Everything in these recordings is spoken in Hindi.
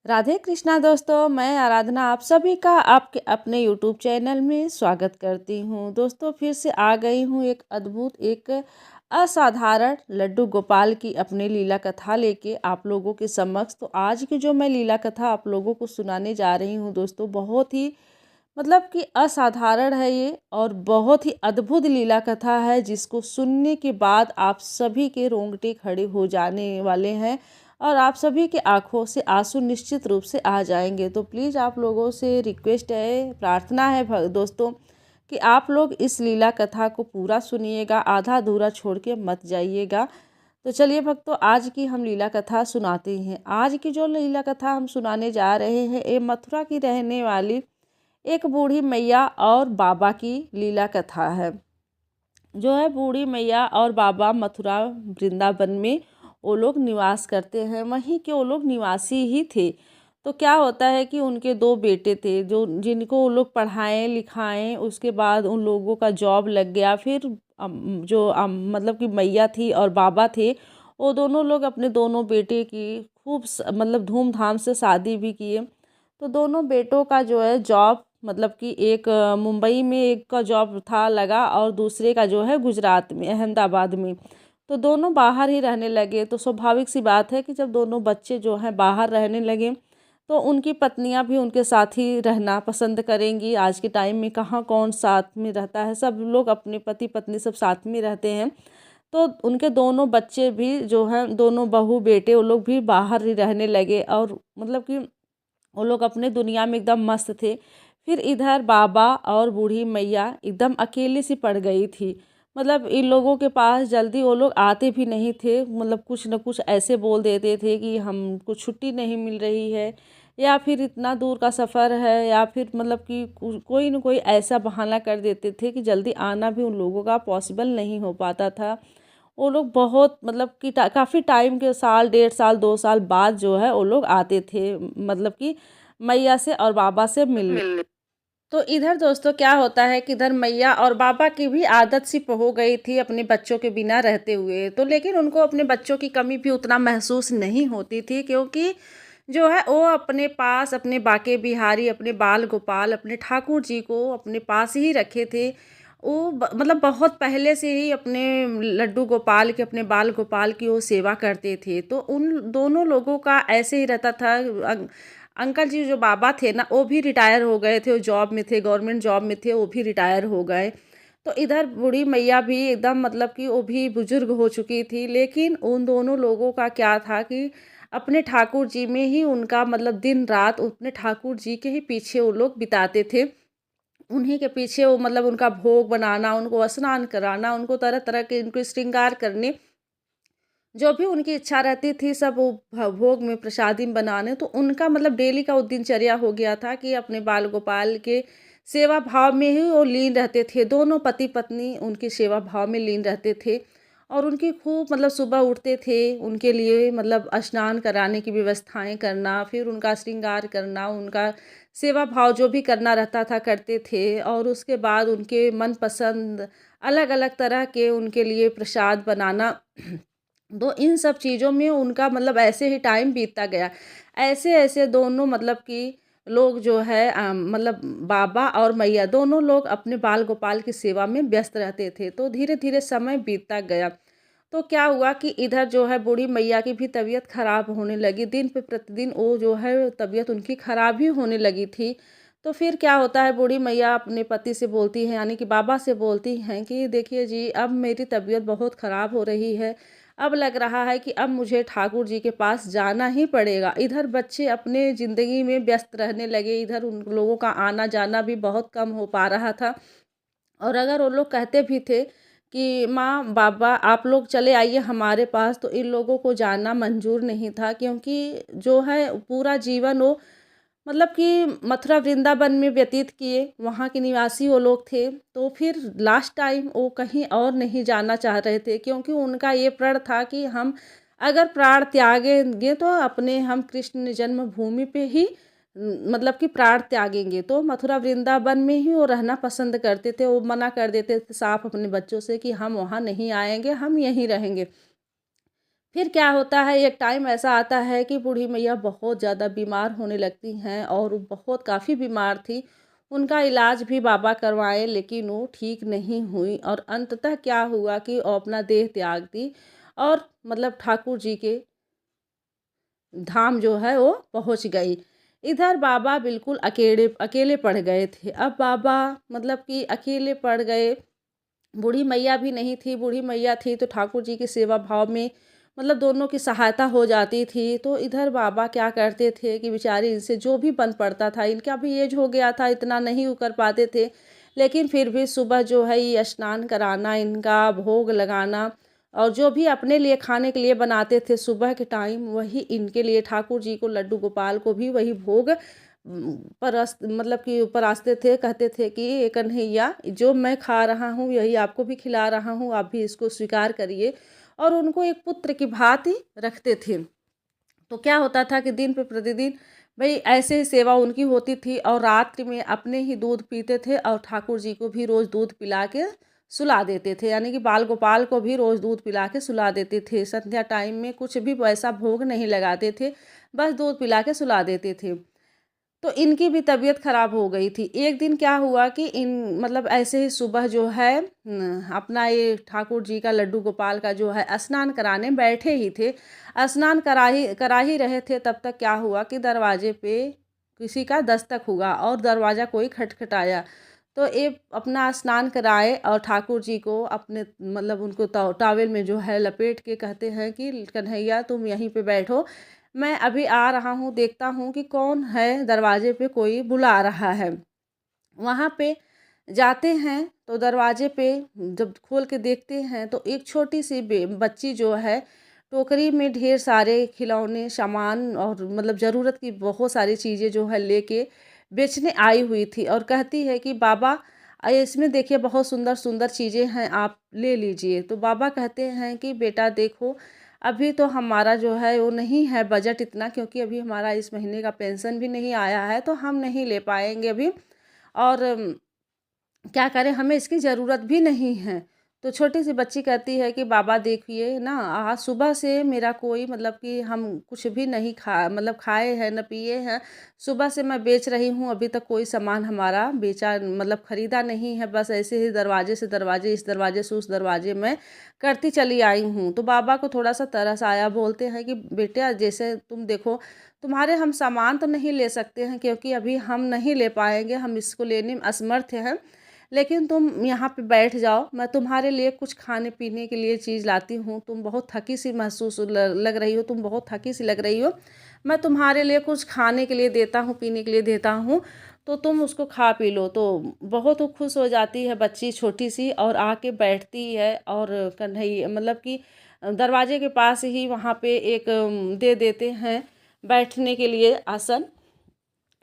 राधे कृष्णा दोस्तों, मैं आराधना आप सभी का आपके अपने यूट्यूब चैनल में स्वागत करती हूँ। दोस्तों फिर से आ गई हूँ एक अद्भुत एक असाधारण लड्डू गोपाल की अपनी लीला कथा लेके आप लोगों के समक्ष। तो आज की जो मैं लीला कथा आप लोगों को सुनाने जा रही हूँ दोस्तों, बहुत ही मतलब कि असाधारण है ये और बहुत ही अद्भुत लीला कथा है, जिसको सुनने के बाद आप सभी के रोंगटे खड़े हो जाने वाले हैं और आप सभी के आंखों से आंसू निश्चित रूप से आ जाएंगे। तो प्लीज़ आप लोगों से रिक्वेस्ट है, प्रार्थना है दोस्तों, कि आप लोग इस लीला कथा को पूरा सुनिएगा, आधा अधूरा छोड़ के मत जाइएगा। तो चलिए भक्तों, आज की हम लीला कथा सुनाते हैं। आज की जो लीला कथा हम सुनाने जा रहे हैं, ये मथुरा की रहने वाली एक बूढ़ी मैया और बाबा की लीला कथा है। जो है बूढ़ी मैया और बाबा मथुरा वृंदावन में वो लोग निवास करते हैं, वहीं के वो लोग निवासी ही थे। तो क्या होता है कि उनके दो बेटे थे जो जिनको वो लोग पढ़ाएं लिखाएं, उसके बाद उन लोगों का जॉब लग गया। फिर मतलब कि मैया थी और बाबा थे, वो दोनों लोग अपने दोनों बेटे की खूब मतलब धूमधाम से शादी भी किए। तो दोनों बेटों का जो है जॉब मतलब कि एक मुंबई में एक का जॉब था लगा और दूसरे का जो है गुजरात में अहमदाबाद में। तो दोनों बाहर ही रहने लगे। तो स्वाभाविक सी बात है कि जब दोनों बच्चे जो हैं बाहर रहने लगे तो उनकी पत्नियां भी उनके साथ ही रहना पसंद करेंगी। आज के टाइम में कहाँ कौन साथ में रहता है, सब लोग अपने पति पत्नी सब साथ में रहते हैं। तो उनके दोनों बच्चे भी जो हैं, दोनों बहू बेटे, वो लोग भी बाहर ही रहने लगे और मतलब कि वो लोग अपने दुनिया में एकदम मस्त थे। फिर इधर बाबा और बूढ़ी मैया एकदम अकेली सी पड़ गई थी। मतलब इन लोगों के पास जल्दी वो लोग आते भी नहीं थे, मतलब कुछ न कुछ ऐसे बोल देते थे कि हमको छुट्टी नहीं मिल रही है, या फिर इतना दूर का सफ़र है, या फिर मतलब कि कोई न कोई ऐसा बहाना कर देते थे कि जल्दी आना भी उन लोगों का पॉसिबल नहीं हो पाता था। वो लोग बहुत मतलब कि काफ़ी टाइम के साल 1.5 साल 2 साल बाद जो है वो लोग आते थे, मतलब कि मैया से और बाबा से मिलने। तो इधर दोस्तों क्या होता है कि इधर मैया और बाबा की भी आदत सी हो गई थी अपने बच्चों के बिना रहते हुए। तो लेकिन उनको अपने बच्चों की कमी भी उतना महसूस नहीं होती थी, क्योंकि जो है वो अपने पास अपने बाके बिहारी, अपने बाल गोपाल, अपने ठाकुर जी को अपने पास ही रखे थे। वो मतलब बहुत पहले से ही अपने लड्डू गोपाल के, अपने बाल गोपाल की वो सेवा करते थे। तो उन दोनों लोगों का ऐसे ही रहता था। अंकल जी जो बाबा थे ना, वो भी रिटायर हो गए थे, वो जॉब में थे, गवर्नमेंट जॉब में थे, वो भी रिटायर हो गए। तो इधर बूढ़ी मैया भी एकदम मतलब कि वो भी बुजुर्ग हो चुकी थी। लेकिन उन दोनों लोगों का क्या था कि अपने ठाकुर जी में ही उनका मतलब दिन रात अपने ठाकुर जी के ही पीछे वो लोग बिताते थे। उन्हीं के पीछे वो मतलब उनका भोग बनाना, उनको स्नान कराना, उनको तरह तरह के उनको श्रृंगार करने, जो भी उनकी इच्छा रहती थी सब वो भोग में प्रसादी में बनाने। तो उनका मतलब डेली का वो दिनचर्या हो गया था कि अपने बाल गोपाल के सेवा भाव में ही वो लीन रहते थे। दोनों पति पत्नी उनकी सेवा भाव में लीन रहते थे और उनकी खूब मतलब सुबह उठते थे, उनके लिए मतलब स्नान कराने की व्यवस्थाएं करना, फिर उनका श्रृंगार करना, उनका सेवा भाव जो भी करना रहता था करते थे। और उसके बाद उनके मनपसंद अलग अलग तरह के उनके लिए प्रसाद बनाना। तो इन सब चीज़ों में उनका मतलब ऐसे ही टाइम बीतता गया। ऐसे ऐसे दोनों मतलब कि लोग जो है मतलब बाबा और मैया दोनों लोग अपने बाल गोपाल की सेवा में व्यस्त रहते थे। तो धीरे धीरे समय बीतता गया। तो क्या हुआ कि इधर जो है बूढ़ी मैया की भी तबीयत खराब होने लगी। दिन पे प्रतिदिन वो जो है तबीयत उनकी खराब ही होने लगी थी। तो फिर क्या होता है, बूढ़ी मैया अपने पति से बोलती हैं, यानी कि बाबा से बोलती हैं कि देखिए जी, अब मेरी तबीयत बहुत ख़राब हो रही है। अब लग रहा है कि अब मुझे ठाकुर जी के पास जाना ही पड़ेगा। इधर बच्चे अपने ज़िंदगी में व्यस्त रहने लगे, इधर उन लोगों का आना जाना भी बहुत कम हो पा रहा था। और अगर वो लोग कहते भी थे कि माँ बाबा आप लोग चले आइए हमारे पास, तो इन लोगों को जाना मंजूर नहीं था, क्योंकि जो है पूरा जीवन वो मतलब कि मथुरा वृंदावन में व्यतीत किए, वहाँ के निवासी वो लोग थे। तो फिर लास्ट टाइम वो कहीं और नहीं जाना चाह रहे थे, क्योंकि उनका ये प्रण था कि हम अगर प्राण त्यागेंगे तो अपने हम कृष्ण जन्मभूमि पे ही मतलब कि प्राण त्यागेंगे। तो मथुरा वृंदावन में ही वो रहना पसंद करते थे। वो मना कर देते थे साफ अपने बच्चों से कि हम वहाँ नहीं आएंगे, हम यहीं रहेंगे। फिर क्या होता है, एक टाइम ऐसा आता है कि बूढ़ी मैया बहुत ज़्यादा बीमार होने लगती हैं और वो बहुत काफ़ी बीमार थी। उनका इलाज भी बाबा करवाए लेकिन वो ठीक नहीं हुई और अंततः क्या हुआ कि वो अपना देह त्याग दी और मतलब ठाकुर जी के धाम जो है वो पहुंच गई। इधर बाबा बिल्कुल अकेले अकेले पड़ गए थे। अब बाबा मतलब कि अकेले पड़ गए, बूढ़ी मैया भी नहीं थी। बूढ़ी मैया थी तो ठाकुर जी की सेवा भाव में मतलब दोनों की सहायता हो जाती थी। तो इधर बाबा क्या करते थे कि बेचारे इनसे जो भी बन पड़ता था, इनका भी एज हो गया था, इतना नहीं वो कर पाते थे, लेकिन फिर भी सुबह जो है ये स्नान कराना, इनका भोग लगाना और जो भी अपने लिए खाने के लिए बनाते थे सुबह के टाइम, वही इनके लिए ठाकुर जी को, लड्डू गोपाल को भी वही भोग परस मतलब कि परासते थे। कहते थे कि ये कन्हैया जो मैं खा रहा हूँ यही आपको भी खिला रहा हूँ, आप भी इसको स्वीकार करिए। और उनको एक पुत्र की भांति रखते थे। तो क्या होता था कि दिन पे प्रतिदिन भाई ऐसे ही सेवा उनकी होती थी और रात्रि में अपने ही दूध पीते थे और ठाकुर जी को भी रोज़ दूध पिला के सुला देते थे, यानी कि बाल गोपाल को भी रोज़ दूध पिला के सुला देते थे। संध्या टाइम में कुछ भी वैसा भोग नहीं लगाते थे, बस दूध पिला के सुला देते थे। तो इनकी भी तबीयत खराब हो गई थी। एक दिन क्या हुआ कि इन मतलब ऐसे ही सुबह जो है अपना ये ठाकुर जी का, लड्डू गोपाल का जो है स्नान कराने बैठे ही थे। स्नान करा ही रहे थे, तब तक क्या हुआ कि दरवाजे पे किसी का दस्तक हुआ और दरवाज़ा कोई खटखटाया। तो ये अपना स्नान कराए और ठाकुर जी को अपने मतलब उनको टॉवेल में जो है लपेट के कहते हैं कि कन्हैया तुम यहीं पे बैठो, मैं अभी आ रहा हूँ, देखता हूँ कि कौन है, दरवाजे पे कोई बुला रहा है। वहाँ पे जाते हैं तो दरवाजे पे जब खोल के देखते हैं तो एक छोटी सी बच्ची जो है टोकरी में ढेर सारे खिलौने सामान और मतलब ज़रूरत की बहुत सारी चीज़ें जो है लेके बेचने आई हुई थी और कहती है कि बाबा इसमें देखिए बहुत सुंदर सुंदर चीज़ें हैं, आप ले लीजिए। तो बाबा कहते हैं कि बेटा देखो, अभी तो हमारा जो है वो नहीं है बजट इतना, क्योंकि अभी हमारा इस महीने का पेंशन भी नहीं आया है तो हम नहीं ले पाएंगे अभी। और क्या करें, हमें इसकी ज़रूरत भी नहीं है। तो छोटी सी बच्ची कहती है कि बाबा देखिए ना, आज सुबह से मेरा कोई मतलब कि हम कुछ भी नहीं मतलब खाए हैं न पिए हैं। सुबह से मैं बेच रही हूँ, अभी तक कोई सामान हमारा बेचा मतलब ख़रीदा नहीं है, बस ऐसे ही दरवाजे से दरवाजे, इस दरवाजे से उस दरवाजे में करती चली आई हूँ। तो बाबा को थोड़ा सा तरस आया, बोलते हैं कि बेटा जैसे तुम देखो, तुम्हारे हम सामान तो नहीं ले सकते हैं क्योंकि अभी हम नहीं ले पाएंगे, हम इसको लेने में असमर्थ हैं, लेकिन तुम यहाँ पे बैठ जाओ, मैं तुम्हारे लिए कुछ खाने पीने के लिए चीज़ लाती हूँ। तुम बहुत थकी सी महसूस लग रही हो, तुम बहुत थकी सी लग रही हो, मैं तुम्हारे लिए कुछ खाने के लिए देता हूँ, पीने के लिए देता हूँ, तो तुम उसको खा पी लो। तो बहुत वो खुश हो जाती है बच्ची छोटी सी और आके बैठती है और कन्हैया मतलब कि दरवाजे के पास ही वहाँ पे एक दे देते हैं बैठने के लिए आसन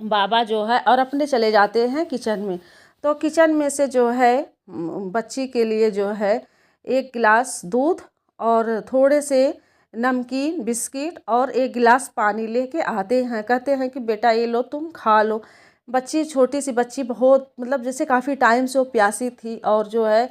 बाबा जो है, और अपने चले जाते हैं किचन में। तो किचन में से जो है बच्ची के लिए जो है एक गिलास दूध और थोड़े से नमकीन बिस्किट और एक गिलास पानी लेके आते हैं। कहते हैं कि बेटा ये लो, तुम खा लो। बच्ची, छोटी सी बच्ची, बहुत मतलब जैसे काफ़ी टाइम से वो प्यासी थी और जो है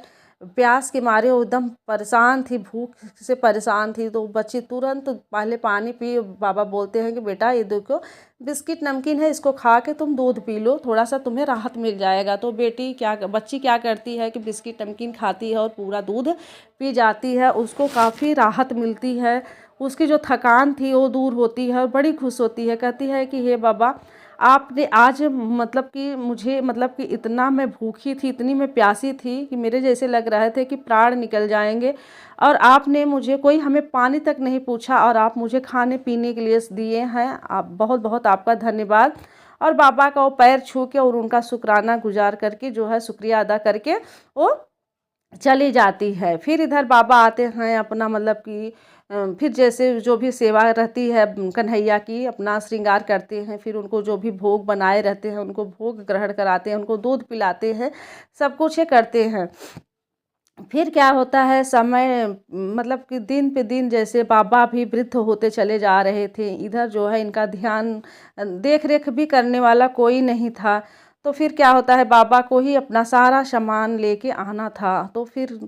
प्यास के मारे वो एकदम परेशान थी, भूख से परेशान थी। तो बच्ची तुरंत पहले पानी पी, बाबा बोलते हैं कि बेटा ये देखो बिस्किट नमकीन है, इसको खा के तुम दूध पी लो, थोड़ा सा तुम्हें राहत मिल जाएगा। तो बच्ची क्या करती है कि बिस्किट नमकीन खाती है और पूरा दूध पी जाती है। उसको काफ़ी राहत मिलती है, उसकी जो थकान थी वो दूर होती है और बड़ी खुश होती है। कहती है कि हे बाबा, आपने आज मतलब कि मुझे मतलब कि इतना मैं भूखी थी, इतनी मैं प्यासी थी कि मेरे जैसे लग रहे थे कि प्राण निकल जाएंगे, और आपने मुझे कोई हमें पानी तक नहीं पूछा और आप मुझे खाने पीने के लिए दिए हैं। आप बहुत बहुत आपका धन्यवाद। और बाबा का वो पैर छू के और उनका शुक्राना गुजार करके जो है शुक्रिया अदा करके वो चली जाती है। फिर इधर बाबा आते हैं अपना मतलब कि फिर जैसे जो भी सेवा रहती है कन्हैया की, अपना श्रृंगार करते हैं, फिर उनको जो भी भोग बनाए रहते हैं उनको भोग ग्रहण कराते हैं, उनको दूध पिलाते हैं, सब कुछ ये करते हैं। फिर क्या होता है, समय मतलब कि दिन पे दिन जैसे बाबा भी वृद्ध होते चले जा रहे थे, इधर जो है इनका ध्यान देख रेख भी करने वाला कोई नहीं था। तो फिर क्या होता है, बाबा को ही अपना सारा सामान लेके आना था। तो फिर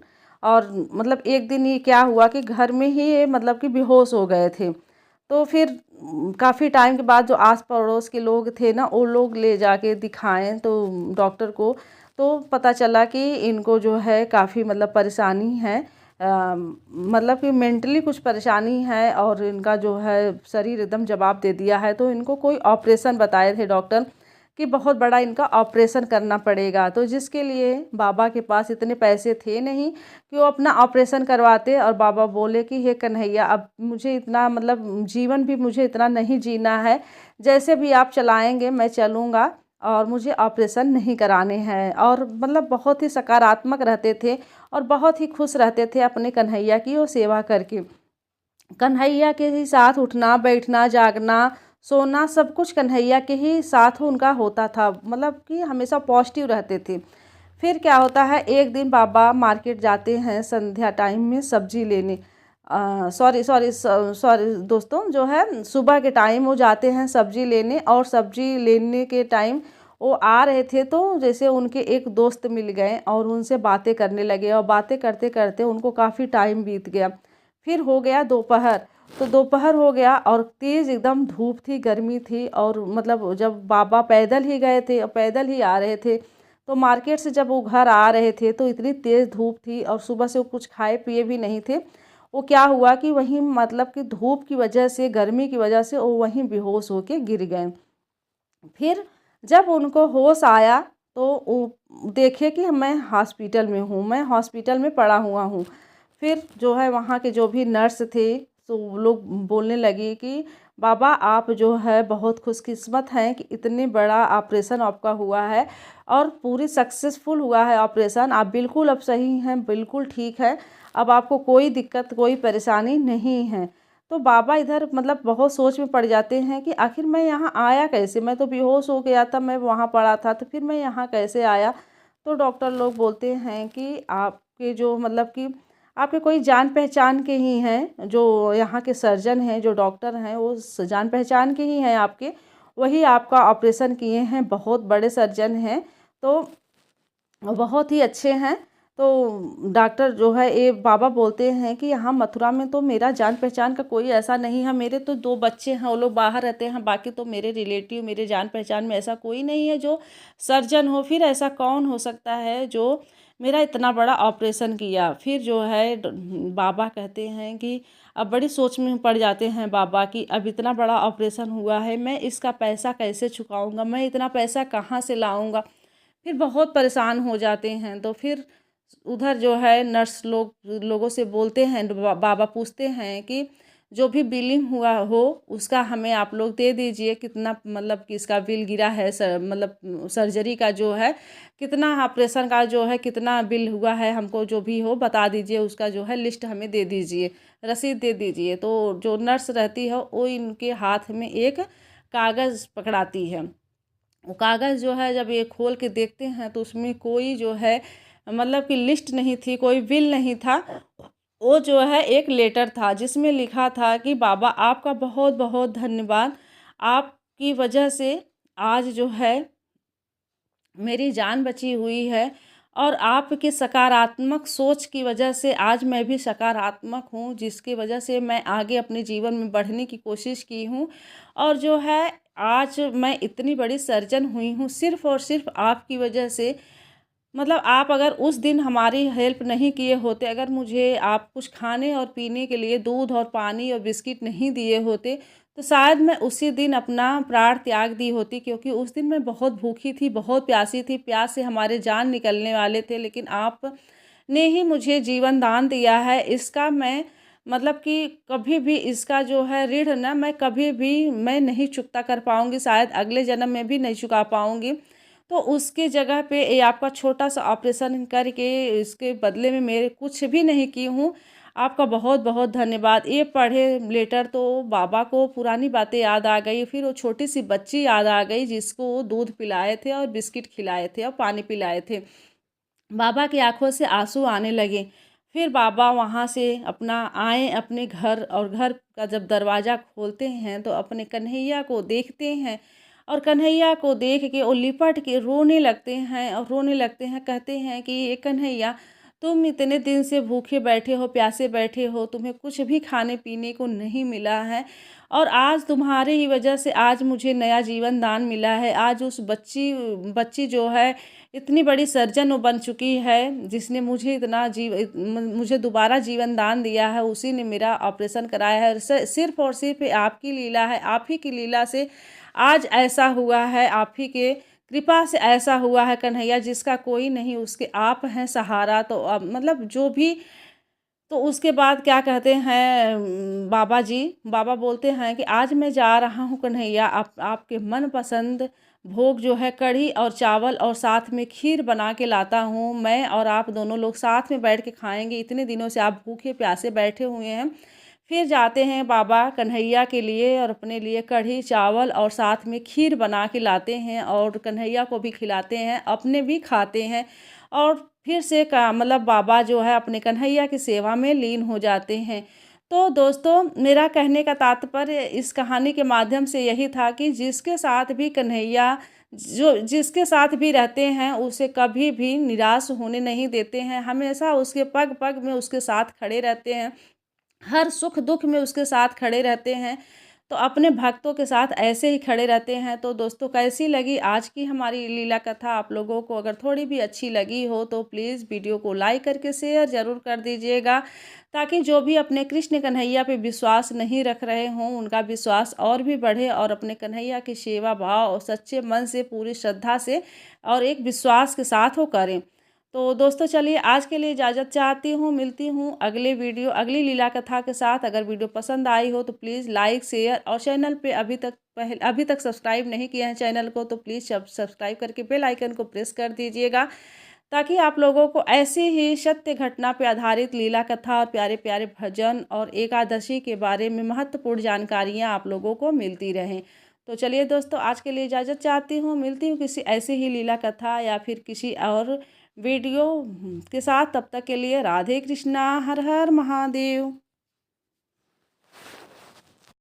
और मतलब एक दिन ये क्या हुआ कि घर में ही ये मतलब कि बेहोश हो गए थे। तो फिर काफ़ी टाइम के बाद जो आस पड़ोस के लोग थे ना, वो लोग ले जाके दिखाएं तो डॉक्टर को, तो पता चला कि इनको जो है काफ़ी मतलब परेशानी है, मतलब कि मेंटली कुछ परेशानी है और इनका जो है शरीर एकदम जवाब दे दिया है। तो इनको कोई ऑपरेशन बताए थे डॉक्टर कि बहुत बड़ा इनका ऑपरेशन करना पड़ेगा। तो जिसके लिए बाबा के पास इतने पैसे थे नहीं कि वो अपना ऑपरेशन करवाते, और बाबा बोले कि हे कन्हैया, अब मुझे इतना मतलब जीवन भी मुझे इतना नहीं जीना है, जैसे भी आप चलाएंगे मैं चलूँगा, और मुझे ऑपरेशन नहीं कराने हैं। और मतलब बहुत ही सकारात्मक रहते थे और बहुत ही खुश रहते थे अपने कन्हैया की वो सेवा करके। कन्हैया के ही साथ उठना बैठना जागना सोना सब कुछ कन्हैया के ही साथ उनका होता था, मतलब कि हमेशा पॉजिटिव रहते थे। फिर क्या होता है, एक दिन बाबा मार्केट जाते हैं संध्या टाइम में सब्जी लेने, सॉरी सॉरी सॉरी दोस्तों, जो है सुबह के टाइम वो जाते हैं सब्जी लेने, और सब्जी लेने के टाइम वो आ रहे थे तो जैसे उनके एक दोस्त मिल गए और उनसे बातें करने लगे, और बातें करते करते उनको काफ़ी टाइम बीत गया। फिर हो गया दोपहर, तो दोपहर हो गया और तेज़ एकदम धूप थी, गर्मी थी, और मतलब जब बाबा पैदल ही गए थे और पैदल ही आ रहे थे, तो मार्केट से जब वो घर आ रहे थे तो इतनी तेज़ धूप थी और सुबह से वो कुछ खाए पिए भी नहीं थे। वो क्या हुआ कि वहीं मतलब कि धूप की वजह से, गर्मी की वजह से वो वहीं बेहोश होके गिर गए। फिर जब उनको होश आया तो वो देखे कि मैं हॉस्पिटल में हूँ, मैं हॉस्पिटल में पड़ा हुआ हूँ। फिर जो है वहाँ के जो भी नर्स थे, तो वो लोग बोलने लगे कि बाबा आप जो है बहुत खुशकिस्मत हैं कि इतने बड़ा ऑपरेशन आपका हुआ है और पूरी सक्सेसफुल हुआ है ऑपरेशन, आप बिल्कुल अब सही हैं, बिल्कुल ठीक है, अब आपको कोई दिक्कत कोई परेशानी नहीं है। तो बाबा इधर मतलब बहुत सोच में पड़ जाते हैं कि आखिर मैं यहाँ आया कैसे, मैं तो बेहोश हो गया था, मैं वहाँ पड़ा था, तो फिर मैं यहाँ कैसे आया। तो डॉक्टर लोग बोलते हैं कि आपके जो मतलब कि आपके कोई जान पहचान के ही हैं, जो यहाँ के सर्जन हैं, जो डॉक्टर हैं, वो जान पहचान के ही हैं आपके, वही आपका ऑपरेशन किए हैं, बहुत बड़े सर्जन हैं, तो बहुत ही अच्छे हैं। तो डॉक्टर जो है ये बाबा बोलते हैं कि यहाँ मथुरा में तो मेरा जान पहचान का कोई ऐसा नहीं है, मेरे तो 2 बच्चे हैं, वो लोग बाहर रहते हैं, बाकी तो मेरे रिलेटिव मेरे जान पहचान में ऐसा कोई नहीं है जो सर्जन हो। फिर ऐसा कौन हो सकता है जो मेरा इतना बड़ा ऑपरेशन किया। फिर जो है बाबा कहते हैं कि अब बड़ी सोच में पड़ जाते हैं बाबा कि अब इतना बड़ा ऑपरेशन हुआ है, मैं इसका पैसा कैसे चुकाऊंगा, मैं इतना पैसा कहाँ से लाऊंगा। फिर बहुत परेशान हो जाते हैं। तो फिर उधर जो है नर्स लोगों से बोलते हैं, बाबा पूछते हैं कि जो भी बिलिंग हुआ हो उसका हमें आप लोग दे दीजिए, कितना मतलब कि इसका बिल गिरा है, मतलब सर्जरी का जो है कितना, ऑपरेशन का जो है कितना बिल हुआ है, हमको जो भी हो बता दीजिए, उसका जो है लिस्ट हमें दे दीजिए, रसीद दे दीजिए। तो जो नर्स रहती है वो इनके हाथ में एक कागज़ पकड़ाती है। वो कागज़ जो है जब ये खोल के देखते हैं तो उसमें कोई जो है मतलब कि लिस्ट नहीं थी, कोई बिल नहीं था। वो जो है एक लेटर था जिसमें लिखा था कि बाबा आपका बहुत बहुत धन्यवाद, आपकी वजह से आज जो है मेरी जान बची हुई है, और आपके सकारात्मक सोच की वजह से आज मैं भी सकारात्मक हूँ, जिसकी वजह से मैं आगे अपने जीवन में बढ़ने की कोशिश की हूँ। और जो है आज मैं इतनी बड़ी सर्जन हुई हूँ सिर्फ़ और सिर्फ आपकी वजह से। मतलब आप अगर उस दिन हमारी हेल्प नहीं किए होते, अगर मुझे आप कुछ खाने और पीने के लिए दूध और पानी और बिस्किट नहीं दिए होते, तो शायद मैं उसी दिन अपना प्राण त्याग दी होती, क्योंकि उस दिन मैं बहुत भूखी थी, बहुत प्यासी थी, प्यास से हमारे जान निकलने वाले थे। लेकिन आपने ही मुझे जीवन दान दिया है, इसका मैं मतलब कि कभी भी इसका जो है ऋण ना मैं कभी भी मैं नहीं चुकता कर पाऊँगी, शायद अगले जन्म में भी नहीं चुका पाऊँगी। तो उसकी जगह पे ये आपका छोटा सा ऑपरेशन करके इसके बदले में मेरे कुछ भी नहीं की हूँ, आपका बहुत बहुत धन्यवाद। ये पढ़े लेटर तो बाबा को पुरानी बातें याद आ गई, फिर वो छोटी सी बच्ची याद आ गई जिसको वो दूध पिलाए थे और बिस्किट खिलाए थे और पानी पिलाए थे। बाबा की आंखों से आंसू आने लगे। फिर बाबा वहाँ से अपना आए अपने घर, और घर का जब दरवाज़ा खोलते हैं तो अपने कन्हैया को देखते हैं, और कन्हैया को देख के वो लिपट के रोने लगते हैं और रोने लगते हैं, कहते हैं कि ये कन्हैया तुम इतने दिन से भूखे बैठे हो, प्यासे बैठे हो, तुम्हें कुछ भी खाने पीने को नहीं मिला है और आज तुम्हारे ही वजह से आज मुझे नया जीवन दान मिला है। आज उस बच्ची बच्ची जो है इतनी बड़ी सर्जन वो बन चुकी है, जिसने मुझे मुझे दोबारा जीवन दान दिया है, उसी ने मेरा ऑपरेशन कराया है। सिर्फ और सिर्फ आपकी लीला है, आप ही की लीला से आज ऐसा हुआ है, आप ही के कृपा से ऐसा हुआ है कन्हैया, जिसका कोई नहीं, उसके आप हैं सहारा। तो अब मतलब जो भी, तो उसके बाद क्या कहते हैं बाबा जी, बाबा बोलते हैं कि आज मैं जा रहा हूँ कन्हैया, आपके मनपसंद भोग जो है कढ़ी और चावल और साथ में खीर बना के लाता हूँ, मैं और आप दोनों लोग साथ में बैठ के खाएंगे। इतने दिनों से आप भूखे प्यासे बैठे हुए हैं। फिर जाते हैं बाबा कन्हैया के लिए और अपने लिए कढ़ी चावल और साथ में खीर बना के लाते हैं और कन्हैया को भी खिलाते हैं, अपने भी खाते हैं और फिर से का मतलब बाबा जो है अपने कन्हैया की सेवा में लीन हो जाते हैं। तो दोस्तों, मेरा कहने का तात्पर्य इस कहानी के माध्यम से यही था कि जिसके साथ भी कन्हैया जो जिसके साथ भी रहते हैं उसे कभी भी निराश होने नहीं देते हैं, हमेशा उसके पग पग में उसके साथ खड़े रहते हैं, हर सुख दुख में उसके साथ खड़े रहते हैं। तो अपने भक्तों के साथ ऐसे ही खड़े रहते हैं। तो दोस्तों, कैसी लगी आज की हमारी लीला कथा? आप लोगों को अगर थोड़ी भी अच्छी लगी हो तो प्लीज़ वीडियो को लाइक करके शेयर ज़रूर कर दीजिएगा, ताकि जो भी अपने कृष्ण कन्हैया पे विश्वास नहीं रख रहे हों उनका विश्वास और भी बढ़े और अपने कन्हैया की सेवा भाव और सच्चे मन से पूरी श्रद्धा से और एक विश्वास के साथ वो करें। तो दोस्तों, चलिए आज के लिए इजाज़त चाहती हूँ, मिलती हूँ अगले वीडियो अगली लीला कथा के साथ। अगर वीडियो पसंद आई हो तो प्लीज़ लाइक शेयर और चैनल पे अभी तक सब्सक्राइब नहीं किया है चैनल को तो प्लीज़ सब्सक्राइब करके बेल आइकन को प्रेस कर दीजिएगा, ताकि आप लोगों को ऐसी ही सत्य घटना पे आधारित लीला कथा और प्यारे प्यारे भजन और एकादशी के बारे में महत्वपूर्ण जानकारियाँ आप लोगों को मिलती रहें। तो चलिए दोस्तों, आज के लिए इजाज़त चाहती हूँ, मिलती हूँ किसी ऐसी ही लीला कथा या फिर किसी और वीडियो के साथ। तब तक के लिए राधे कृष्णा, हर हर महादेव।